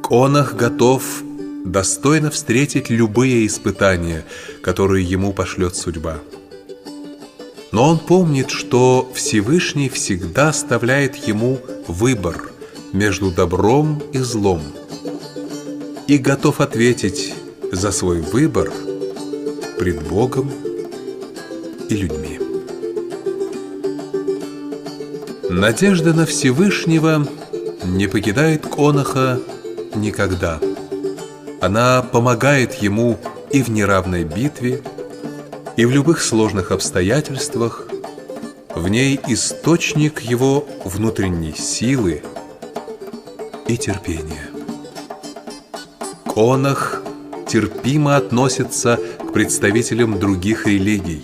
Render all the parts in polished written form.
Конах готов достойно встретить любые испытания, которые ему пошлет судьба. Но он помнит, что Всевышний всегда оставляет ему выбор между добром и злом, и готов ответить за свой выбор пред Богом и людьми. Надежда на Всевышнего не покидает Конаха никогда. Она помогает ему и в неравной битве, и в любых сложных обстоятельствах. В ней источник его внутренней силы и терпения. Конах терпимо относится к представителям других религий,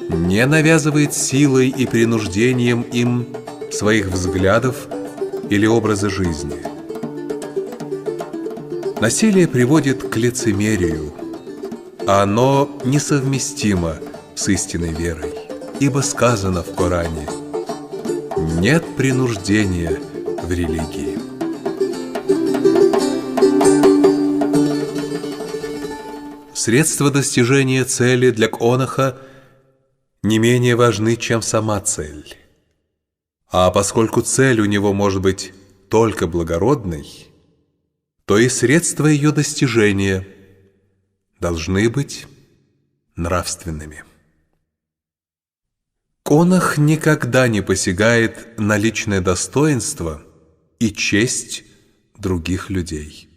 не навязывает силой и принуждением им своих взглядов или образа жизни. Насилие приводит к лицемерию, а оно несовместимо с истинной верой, ибо сказано в Коране: «Нет принуждения в религии». Средства достижения цели для Конаха не менее важны, чем сама цель. А поскольку цель у него может быть только благородной, то и средства ее достижения должны быть нравственными. Конах никогда не посягает на личное достоинство и честь других людей.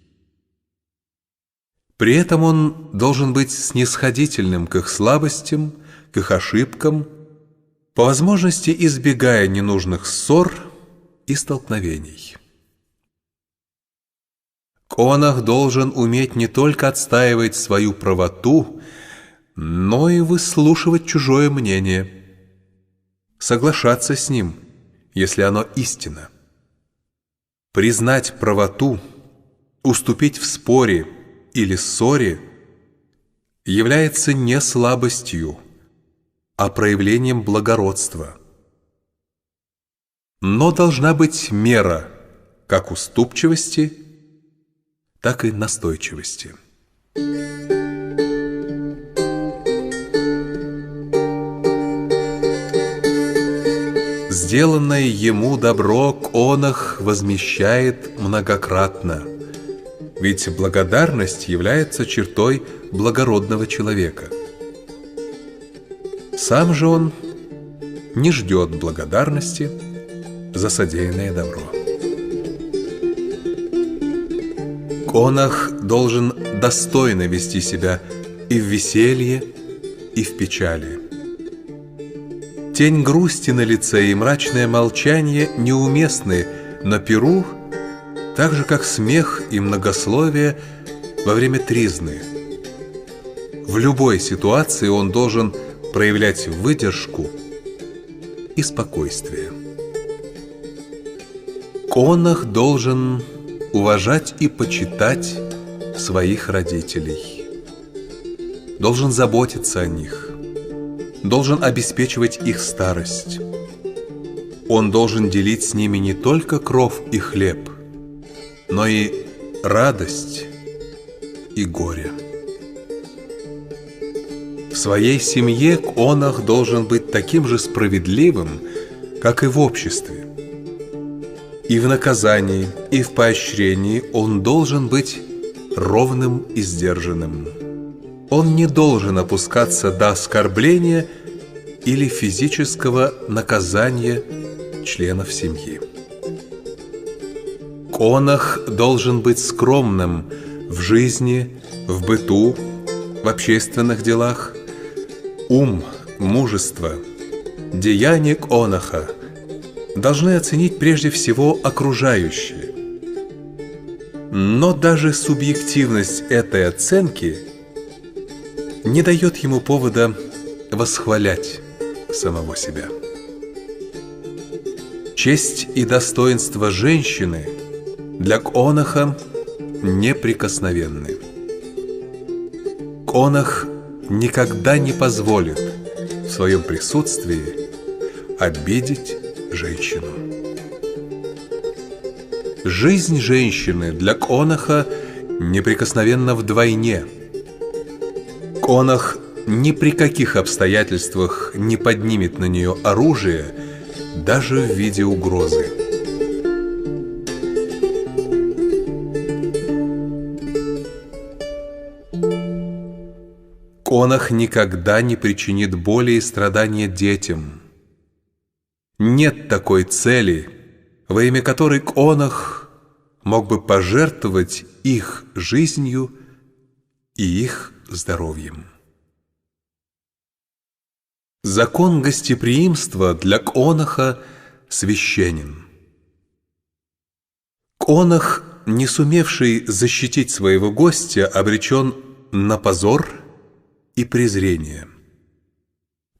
При этом он должен быть снисходительным к их слабостям, к их ошибкам, по возможности избегая ненужных ссор и столкновений. Конах должен уметь не только отстаивать свою правоту, но и выслушивать чужое мнение, соглашаться с ним, если оно истинно. Признать правоту, уступить в споре или ссоре является не слабостью, а проявлением благородства. Но должна быть мера как уступчивости, так и настойчивости. Сделанное ему добро Конах возмещает многократно, ведь благодарность является чертой благородного человека. Сам же он не ждет благодарности за содеянное добро. Конах должен достойно вести себя и в веселье, и в печали. Тень грусти на лице и мрачное молчание неуместны на пиру, так же, как смех и многословие во время тризны. В любой ситуации он должен проявлять выдержку и спокойствие. Конах должен уважать и почитать своих родителей, должен заботиться о них, должен обеспечивать их старость. Он должен делить с ними не только кров и хлеб, но и радость и горе. В своей семье Конах должен быть таким же справедливым, как и в обществе. И в наказании, и в поощрении он должен быть ровным и сдержанным. Он не должен опускаться до оскорбления или физического наказания членов семьи. Конах должен быть скромным в жизни, в быту, в общественных делах. Ум, мужество, деяния Конаха должны оценить прежде всего окружающие. Но даже субъективность этой оценки не дает ему повода восхвалять самого себя. Честь и достоинство женщины для Конаха неприкосновенны. Конах никогда не позволит в своем присутствии обидеть женщину. Жизнь женщины для Конаха неприкосновенна вдвойне. Конах ни при каких обстоятельствах не поднимет на нее оружие, даже в виде угрозы. Конах никогда не причинит боли и страдания детям. Нет такой цели, во имя которой Конах мог бы пожертвовать их жизнью и их здоровьем. Закон гостеприимства для Конаха священен. Конах, не сумевший защитить своего гостя, обречен на позор и презрение.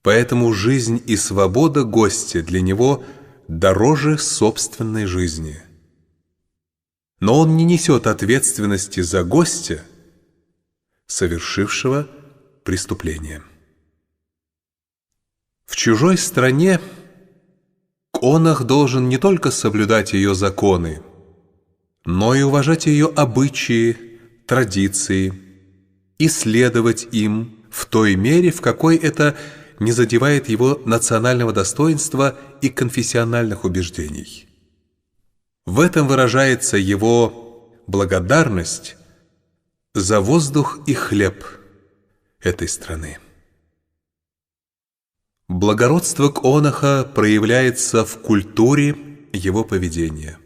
Поэтому жизнь и свобода гостя для него дороже собственной жизни. Но он не несет ответственности за гостя, совершившего преступление. В чужой стране Конах должен не только соблюдать ее законы, но и уважать ее обычаи, традиции, и следовать им в той мере, в какой это не задевает его национального достоинства и конфессиональных убеждений. В этом выражается его благодарность за воздух и хлеб этой страны. Благородство Конаха проявляется в культуре его поведения.